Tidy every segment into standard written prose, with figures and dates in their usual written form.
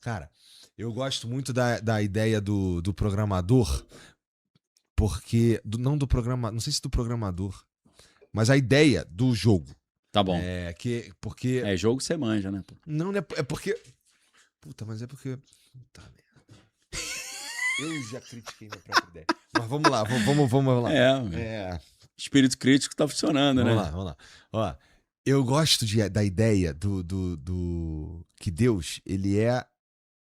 Cara, eu gosto muito da ideia do programador, porque. Não do programador. Não sei se do programador, mas a ideia do jogo. Tá bom. Porque. É jogo você manja, né? Pô? Não, é porque. Puta, mas é porque. Puta merda. Eu já critiquei minha própria ideia. Mas vamos lá, vamos lá. Espírito crítico tá funcionando, né? Vamos lá. Ó, eu gosto da ideia que Deus, ele é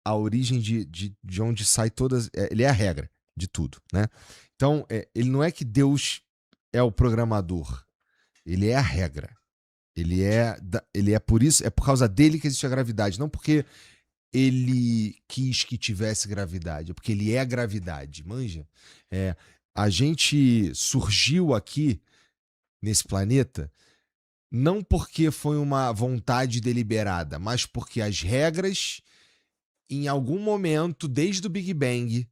a origem de onde sai todas. Ele é a regra de tudo, né? Então, ele não é que Deus é o programador, ele é a regra. Ele é por isso, é por causa dele que existe a gravidade, não porque ele quis que tivesse gravidade, é porque ele é a gravidade, manja? A gente surgiu aqui nesse planeta não porque foi uma vontade deliberada, mas porque as regras, em algum momento, desde o Big Bang,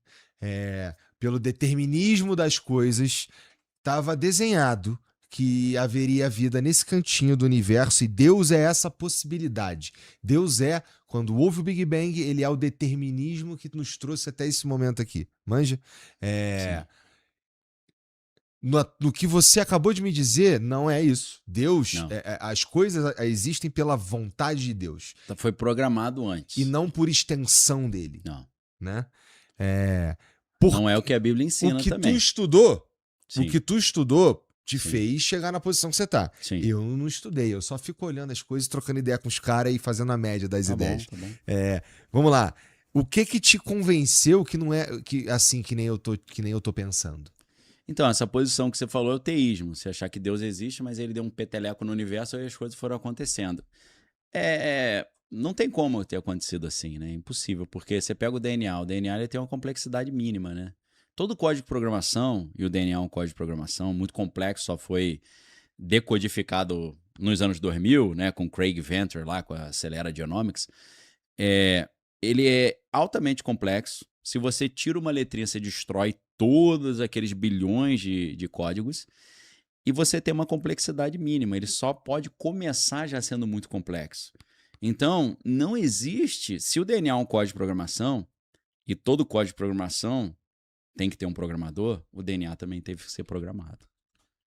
pelo determinismo das coisas, estava desenhado que haveria vida nesse cantinho do universo, e Deus é essa possibilidade. Deus quando houve o Big Bang, ele é o determinismo que nos trouxe até esse momento aqui. Manja? No que você acabou de me dizer, não é isso. Deus, as coisas existem pela vontade de Deus. Foi programado antes. E não por extensão dele. Não. Né? Não é o que a Bíblia ensina também. O que tu estudou te Sim. fez chegar na posição que você tá. Sim. Eu não estudei, eu só fico olhando as coisas, trocando ideia com os caras e fazendo a média das ideias. Tá bom. Vamos lá. O que te convenceu que não é assim que nem eu tô pensando? Então, essa posição que você falou é o teísmo. Você achar que Deus existe, mas ele deu um peteleco no universo e as coisas foram acontecendo. Não tem como ter acontecido assim, né? É impossível, porque você pega o DNA ele tem uma complexidade mínima, né? Todo código de programação, e o DNA é um código de programação muito complexo, só foi decodificado nos anos 2000, né? Com Craig Venter lá, com a Acelera Genomics. Ele é altamente complexo. Se você tira uma letrinha, você destrói todos aqueles bilhões de códigos e você tem uma complexidade mínima. Ele só pode começar já sendo muito complexo. Então, não existe... Se o DNA é um código de programação, e todo código de programação tem que ter um programador, o DNA também teve que ser programado.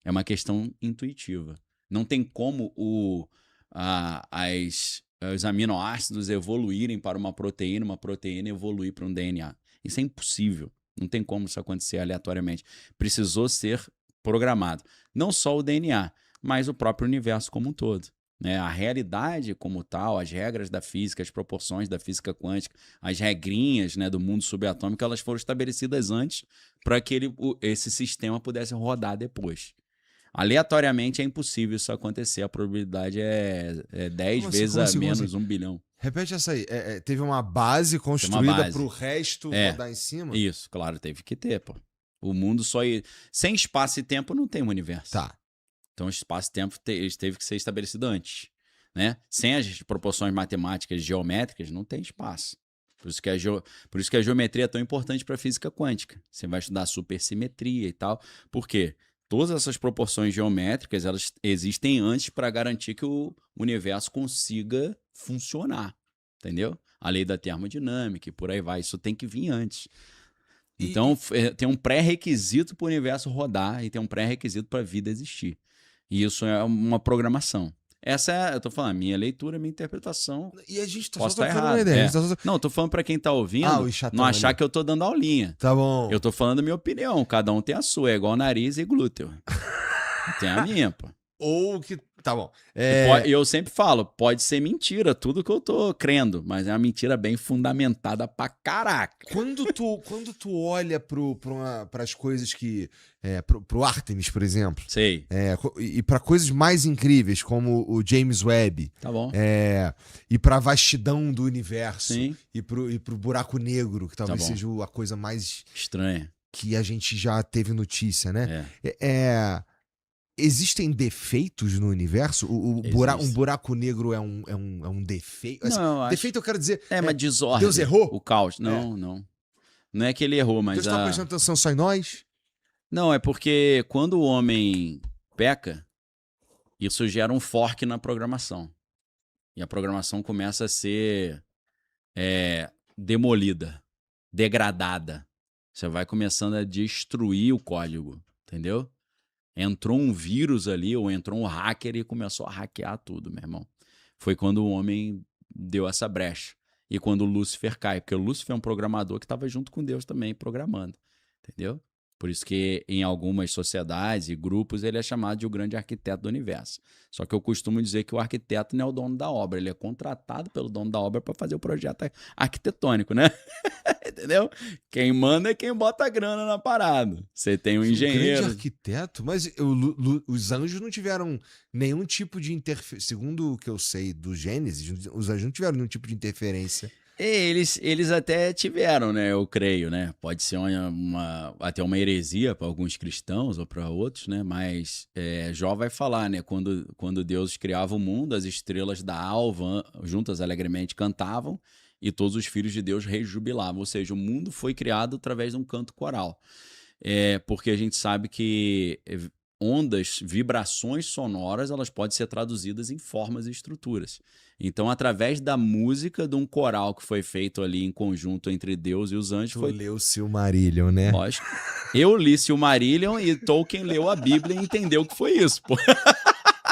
É uma questão intuitiva. Não tem como os aminoácidos evoluírem para uma proteína evoluir para um DNA. Isso é impossível. Não tem como isso acontecer aleatoriamente. Precisou ser programado. Não só o DNA, mas o próprio universo como um todo. Né? A realidade como tal, as regras da física, as proporções da física quântica, as regrinhas, né, do mundo subatômico, elas foram estabelecidas antes para que esse sistema pudesse rodar depois. Aleatoriamente é impossível isso acontecer. A probabilidade é 10 vezes a menos 1 bilhão. Repete essa aí. Teve uma base construída para o resto rodar em cima? Isso, claro, teve que ter, pô. O mundo só... Sem espaço e tempo não tem um universo. Tá. Então, o espaço e tempo teve que ser estabelecido antes. Né? Sem as proporções matemáticas geométricas, não tem espaço. Por isso que a geometria é tão importante para a física quântica. Você vai estudar supersimetria e tal. Por quê? Todas essas proporções geométricas, elas existem antes para garantir que o universo consiga funcionar. Entendeu? A lei da termodinâmica e por aí vai. Isso tem que vir antes. Então, tem um pré-requisito para o universo rodar e tem um pré-requisito para a vida existir. E isso é uma programação. Eu tô falando, minha leitura, minha interpretação. E a gente tá posso só estar trocando errado. uma ideia. Não, eu tô falando para quem tá ouvindo, não achar que eu tô dando aulinha. Tá bom. Eu tô falando a minha opinião, cada um tem a sua, é igual nariz e glúteo. Tem a minha, pô. Ou que... Tá bom. E eu sempre falo, pode ser mentira, tudo que eu tô crendo, mas é uma mentira bem fundamentada pra caraca. Quando tu olha pras coisas que... pro Artemis, por exemplo. Sei. E pra coisas mais incríveis, como o James Webb. Tá bom. E pra vastidão do universo. Sim. E pro buraco negro, que talvez seja a coisa mais... estranha. Que a gente já teve notícia, né? Existem defeitos no universo? Um buraco negro é um defeito? Não, defeito eu quero dizer... mas desordem. Deus errou? O caos. Não. Não é que ele errou, mas... Deus tá prestando atenção só em nós? Não, é porque quando o homem peca, isso gera um fork na programação. E a programação começa a ser demolida, degradada. Você vai começando a destruir o código, entendeu? Entrou um vírus ali, ou entrou um hacker e começou a hackear tudo, meu irmão. Foi quando o homem deu essa brecha. E quando o Lúcifer cai, porque o Lúcifer é um programador que estava junto com Deus também programando, entendeu? Por isso que em algumas sociedades e grupos ele é chamado de o grande arquiteto do universo. Só que eu costumo dizer que o arquiteto não é o dono da obra, ele é contratado pelo dono da obra para fazer o projeto arquitetônico, né? Entendeu? Quem manda é quem bota a grana na parada. Você tem um engenheiro. Grande arquiteto, mas os anjos não tiveram nenhum tipo de interferência. Segundo o que eu sei do Gênesis, os anjos não tiveram nenhum tipo de interferência. Eles até tiveram, né? Eu creio, né? Pode ser até uma heresia para alguns cristãos ou para outros, né? Mas Jó vai falar, né? Quando Deus criava o mundo, as estrelas da alva juntas alegremente cantavam e todos os filhos de Deus rejubilavam. Ou seja, o mundo foi criado através de um canto coral. Porque a gente sabe que ondas, vibrações sonoras, elas podem ser traduzidas em formas e estruturas. Então, através da música de um coral que foi feito ali em conjunto entre Deus e os anjos... Tu leu Silmarillion, né? Lógico. Eu li Silmarillion e Tolkien leu a Bíblia e entendeu o que foi isso, pô.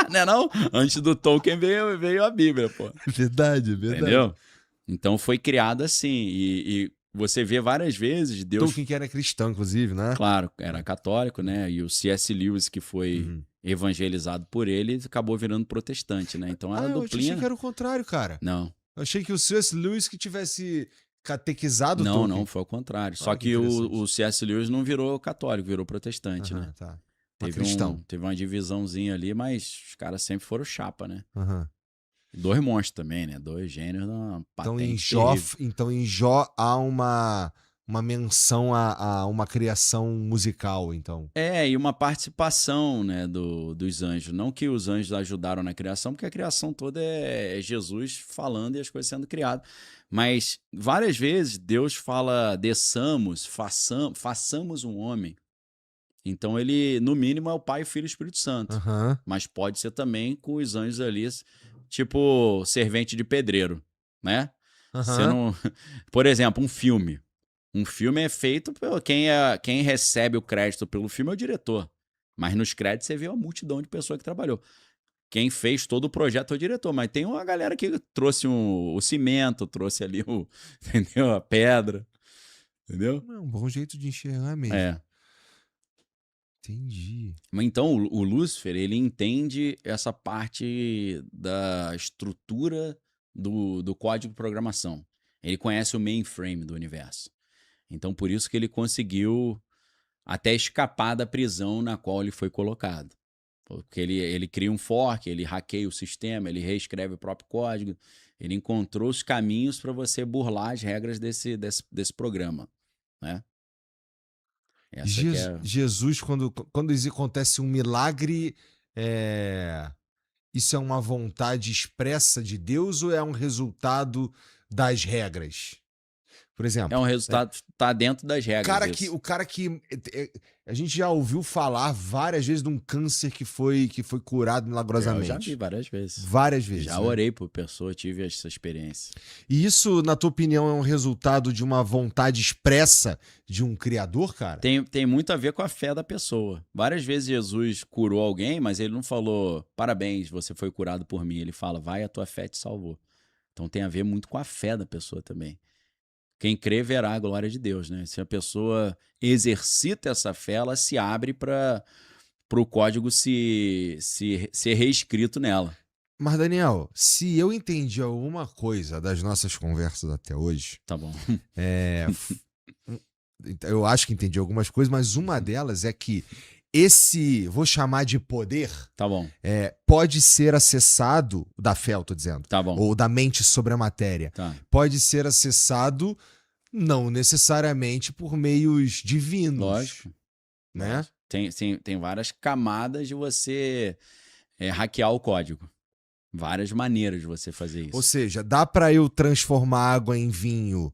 Não é não? Antes do Tolkien veio a Bíblia, pô. Verdade. Entendeu? Então, foi criado assim. E você vê várias vezes Deus... Tolkien que era cristão, inclusive, né? Claro, era católico, né? E o C.S. Lewis, que foi evangelizado por ele, acabou virando protestante, né? Então era duplinha. Eu achei que era o contrário, cara. Não. Eu achei que o C.S. Lewis que tivesse catequizado Não, Tolkien. não, foi ao contrário. Só que o C.S. Lewis não virou católico, virou protestante, né? Tá. Teve uma divisãozinha ali, mas os caras sempre foram chapa, né? Aham. Dois monstros também, né? Dois gênios, uma patente Então em Jó há uma menção a uma criação musical, então. E uma participação, né, dos anjos. Não que os anjos ajudaram na criação, porque a criação toda é Jesus falando e as coisas sendo criadas. Mas várias vezes Deus fala, desçamos, façamos um homem. Então ele, no mínimo, é o Pai, o Filho e o Espírito Santo. Aham. Mas pode ser também com os anjos ali, tipo servente de pedreiro, né? Você não... Por exemplo, um filme. Um filme é feito por quem recebe o crédito pelo filme é o diretor. Mas nos créditos você vê uma multidão de pessoas que trabalhou. Quem fez todo o projeto é o diretor, mas tem uma galera que trouxe o cimento, trouxe ali entendeu? A pedra. Entendeu? É um bom jeito de enxergar mesmo. Entendi. Então, o Lúcifer, ele entende essa parte da estrutura do código de programação. Ele conhece o mainframe do universo. Então, por isso que ele conseguiu até escapar da prisão na qual ele foi colocado. Porque ele cria um fork, ele hackeia o sistema, ele reescreve o próprio código. Ele encontrou os caminhos para você burlar as regras desse programa, né? Jesus, quando acontece um milagre, isso é uma vontade expressa de Deus ou é um resultado das regras? Por exemplo... É um resultado, tá dentro das regras. O cara que a gente já ouviu falar várias vezes de um câncer que foi curado milagrosamente. Eu já vi várias vezes. Várias vezes. Já orei por pessoa, tive essa experiência. E isso, na tua opinião, é um resultado de uma vontade expressa de um criador, cara? Tem muito a ver com a fé da pessoa. Várias vezes Jesus curou alguém, mas ele não falou, parabéns, você foi curado por mim. Ele fala, vai, a tua fé te salvou. Então tem a ver muito com a fé da pessoa também. Quem crê verá a glória de Deus, né? Se a pessoa exercita essa fé, ela se abre para o código ser reescrito nela. Mas, Daniel, se eu entendi alguma coisa das nossas conversas até hoje... Tá bom. Eu acho que entendi algumas coisas, mas uma delas é que vou chamar de poder, tá bom, pode ser acessado, da fé eu tô dizendo, tá bom, ou da mente sobre a matéria, tá, pode ser acessado não necessariamente por meios divinos. Lógico. Né? Tem várias camadas de você hackear o código. Várias maneiras de você fazer isso. Ou seja, dá para eu transformar água em vinho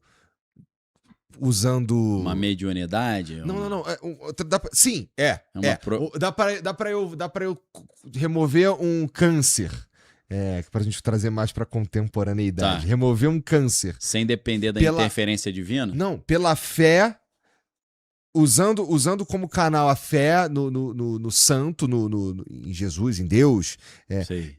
usando... Uma mediunidade? Não. Sim, Dá para eu remover um câncer pra gente trazer mais pra contemporaneidade. Tá. Remover um câncer. Sem depender da Pela- interferência divina? Não, pela fé, usando como canal a fé no santo, em Jesus, em Deus. Sei.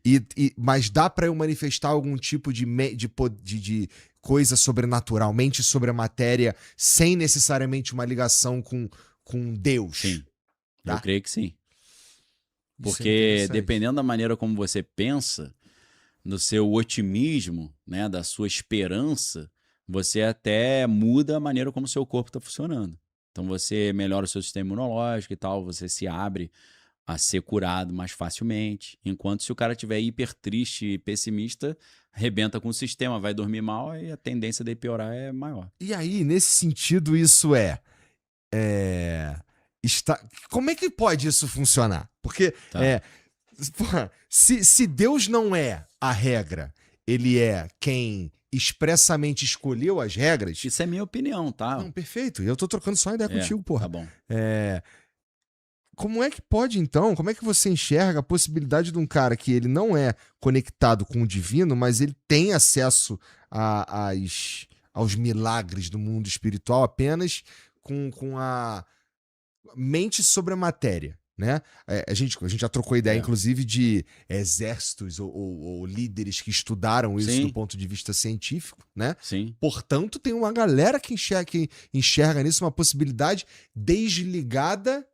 Mas dá pra eu manifestar algum tipo de coisa sobrenatural, mente sobre a matéria, sem necessariamente uma ligação com Deus. Sim. Tá? Eu creio que sim. Isso é Porque interessante. dependendo da maneira como você pensa, no seu otimismo, né, da sua esperança, você até muda a maneira como o seu corpo está funcionando. Então você melhora o seu sistema imunológico e tal, você se abre a ser curado mais facilmente. Enquanto se o cara estiver hiper triste e pessimista, arrebenta com o sistema, vai dormir mal e a tendência de piorar é maior. E aí, nesse sentido, isso como é que pode isso funcionar? Porque Tá. porra, se Deus não é a regra, ele é quem expressamente escolheu as regras. Isso é minha opinião, tá? Não, perfeito. Eu tô trocando só uma ideia contigo, porra. Tá bom. Como é que pode, então? Como é que você enxerga a possibilidade de um cara que ele não é conectado com o divino, mas ele tem acesso aos milagres do mundo espiritual apenas com a mente sobre a matéria, né? A gente já trocou ideia, inclusive, de exércitos ou líderes que estudaram isso Sim. do ponto de vista científico, né? Sim. Portanto, tem uma galera que enxerga nisso uma possibilidade desligada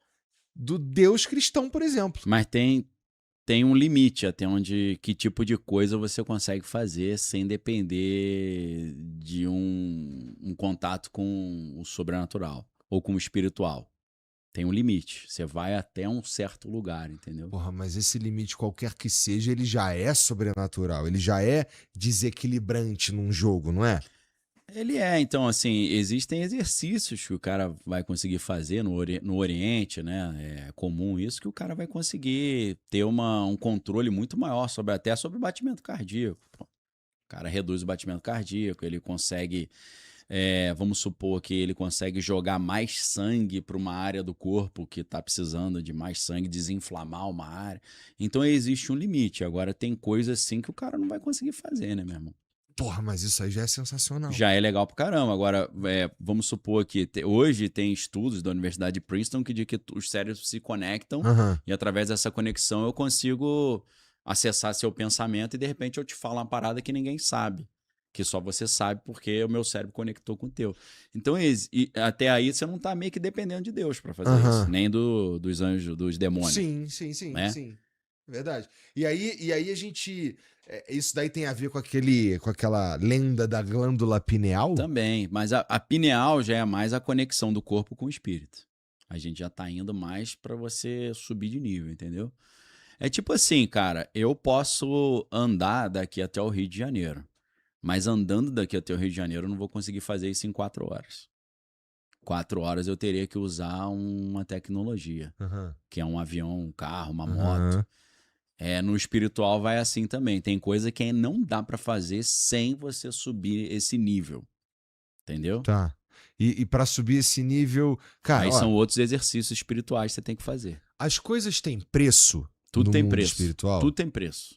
do Deus cristão, por exemplo. Mas tem um limite até onde que tipo de coisa você consegue fazer sem depender de um contato com o sobrenatural ou com o espiritual. Tem um limite. Você vai até um certo lugar, entendeu? Porra, mas esse limite, qualquer que seja, ele já é sobrenatural. Ele já é desequilibrante num jogo, não é? Ele é, então, assim, existem exercícios que o cara vai conseguir fazer no Oriente, né? É comum isso, que o cara vai conseguir ter um controle muito maior até sobre o batimento cardíaco. Pô, o cara reduz o batimento cardíaco, ele consegue, vamos supor que ele consegue jogar mais sangue para uma área do corpo que está precisando de mais sangue, desinflamar uma área. Então existe um limite. Agora tem coisas assim que o cara não vai conseguir fazer, né, meu irmão? Porra, mas isso aí já é sensacional. Já é legal pra caramba. Agora, vamos supor que hoje tem estudos da Universidade de Princeton que dizem que os cérebros se conectam e através dessa conexão eu consigo acessar seu pensamento e de repente eu te falo uma parada que ninguém sabe. Que só você sabe porque o meu cérebro conectou com o teu. Então, até aí você não tá meio que dependendo de Deus pra fazer isso. Nem dos anjos, dos demônios. Sim, né? sim. Verdade. E aí a gente... Isso daí tem a ver com aquela lenda da glândula pineal? Também, mas a pineal já é mais a conexão do corpo com o espírito. A gente já tá indo mais pra você subir de nível, entendeu? É tipo assim, cara, eu posso andar daqui até o Rio de Janeiro, mas andando daqui até o Rio de Janeiro eu não vou conseguir fazer isso em 4 horas. 4 horas eu teria que usar uma tecnologia, que é um avião, um carro, uma moto. No espiritual vai assim também. Tem coisa que não dá pra fazer sem você subir esse nível. Entendeu? Tá. E pra subir esse nível... Cara, aí são outros exercícios espirituais que você tem que fazer. As coisas têm preço Tudo no tem mundo preço. espiritual? Tudo tem preço.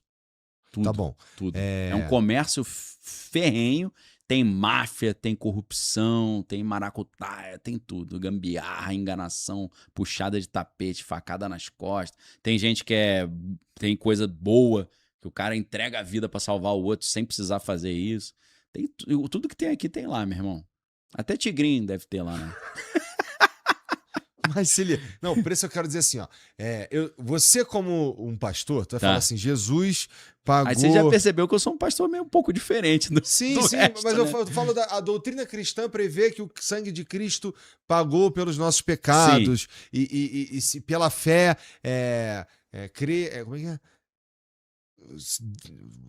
Tudo, Tá bom. Tudo. É um comércio ferrenho. Tem máfia, tem corrupção, tem maracutaia, tem tudo. Gambiarra, enganação, puxada de tapete, facada nas costas. Tem gente que tem coisa boa, que o cara entrega a vida pra salvar o outro sem precisar fazer isso. Tudo que tem aqui tem lá, meu irmão. Até tigrinho deve ter lá, né? Mas se ele... Não, por isso eu quero dizer assim, ó. Você como um pastor, tu vai falar assim, Jesus pagou... Aí você já percebeu que eu sou um pastor meio um pouco diferente do Sim, resto, mas né? eu falo a doutrina cristã prevê que o sangue de Cristo pagou pelos nossos pecados e se pela fé crer... como é que é?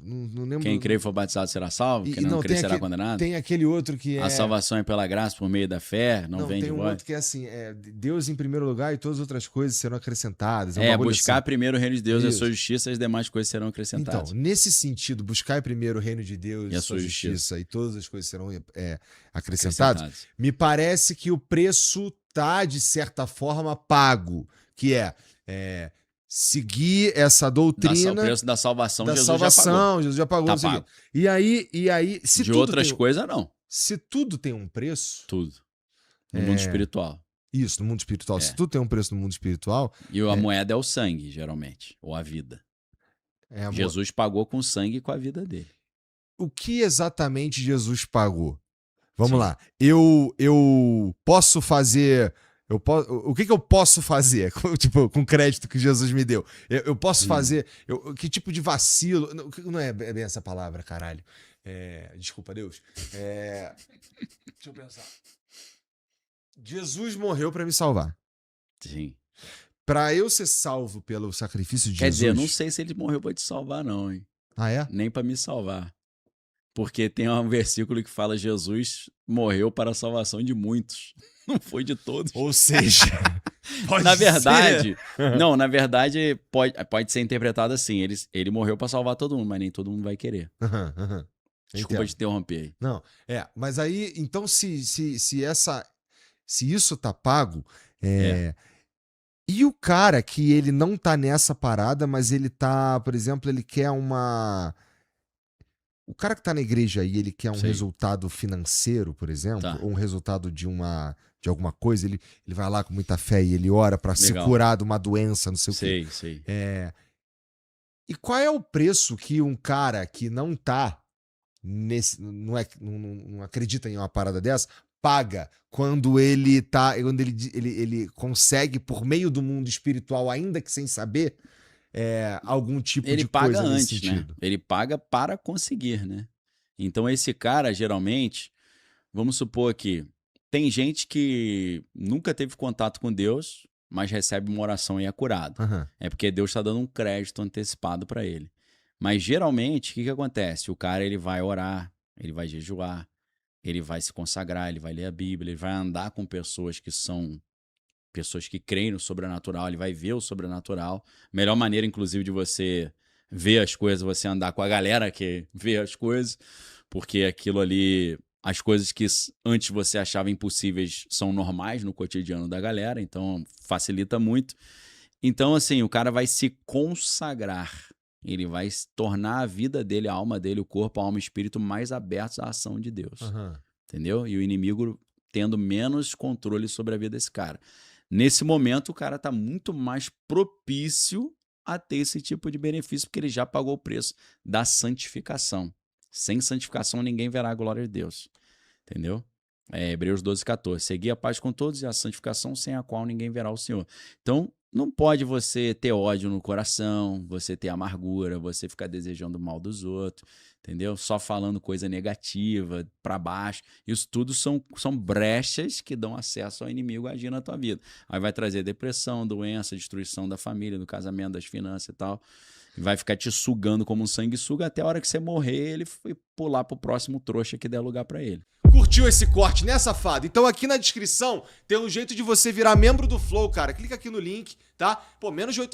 Não lembro. Quem crê e for batizado será salvo, quem não crê será condenado. Tem aquele outro que A salvação é pela graça por meio da fé, não vem de vós. Tem um outro que é assim, Deus em primeiro lugar e todas as outras coisas serão acrescentadas. Buscar assim. Primeiro o reino de Deus e a sua justiça, e as demais coisas serão acrescentadas. Então, nesse sentido, buscar primeiro o reino de Deus e a sua justiça e todas as coisas serão acrescentadas, me parece que o preço tá, de certa forma, pago, que seguir essa doutrina O preço da salvação, da Jesus já pagou. salvação, Jesus já pagou. Tá não sei o pago. quê. E aí, se De tudo outras tem, coisas, não. se tudo tem um preço, Tudo. No mundo espiritual. isso, no mundo espiritual, se tudo tem um preço no mundo espiritual, E a moeda é o sangue, geralmente, ou a vida. Jesus pagou com o sangue e com a vida dele. O que exatamente Jesus pagou? Vamos Sim. lá. Eu posso fazer. O que eu posso fazer tipo, com o crédito que Jesus me deu? Eu posso fazer. Que tipo de vacilo. Não é bem essa palavra, caralho. Desculpa, Deus. Deixa eu pensar. Jesus morreu para me salvar. Sim. Para eu ser salvo pelo sacrifício de Quer Jesus. dizer, eu não sei se ele morreu para te salvar, não, hein? Ah, é? Nem para me salvar. Porque tem um versículo que fala: Jesus morreu para a salvação de muitos. Não foi de todos. Ou seja, pode Na verdade, ser. não, na verdade, pode ser interpretado assim: ele morreu para salvar todo mundo, mas nem todo mundo vai querer. Desculpa te interromper aí. Não, mas aí, então, se isso tá pago, e o cara que ele não tá nessa parada, mas ele tá, por exemplo, ele quer uma... O cara que tá na igreja aí, ele quer um resultado financeiro, por exemplo, ou um resultado de alguma coisa, ele vai lá com muita fé e ele ora pra se curar de uma doença, não sei o quê. Sei. E qual é o preço que um cara que não tá não acredita em uma parada dessa, paga quando ele consegue, por meio do mundo espiritual, ainda que sem saber, algum tipo de coisa nesse sentido? Né? Ele paga para conseguir, né? Então esse cara, geralmente, vamos supor que tem gente que nunca teve contato com Deus, mas recebe uma oração e é curado. É porque Deus está dando um crédito antecipado para ele. Mas geralmente, o que acontece? O cara ele vai orar, ele vai jejuar, ele vai se consagrar, ele vai ler a Bíblia, ele vai andar com pessoas que são pessoas que creem no sobrenatural, ele vai ver o sobrenatural. Melhor maneira, inclusive, de você ver as coisas, você andar com a galera que vê as coisas, porque aquilo ali, as coisas que antes você achava impossíveis são normais no cotidiano da galera, então facilita muito. Então, assim, o cara vai se consagrar. Ele vai tornar a vida dele, a alma dele, o corpo, a alma e o espírito mais abertos à ação de Deus. Entendeu? E o inimigo tendo menos controle sobre a vida desse cara. Nesse momento, o cara está muito mais propício a ter esse tipo de benefício, porque ele já pagou o preço da santificação. Sem santificação, ninguém verá a glória de Deus. Entendeu? Hebreus 12:14. Segui a paz com todos e a santificação, sem a qual ninguém verá o Senhor. Então, não pode você ter ódio no coração, você ter amargura, você ficar desejando o mal dos outros, entendeu? Só falando coisa negativa, para baixo. Isso tudo são brechas que dão acesso ao inimigo a agir na tua vida. Aí vai trazer depressão, doença, destruição da família, do casamento, das finanças e tal. E vai ficar te sugando como um sanguessuga até a hora que você morrer, ele foi pular pro próximo trouxa que der lugar para ele. Curtiu esse corte, né, safado? Então aqui na descrição tem um jeito de você virar membro do Flow, cara. Clica aqui no link, tá? Pô, menos de R$8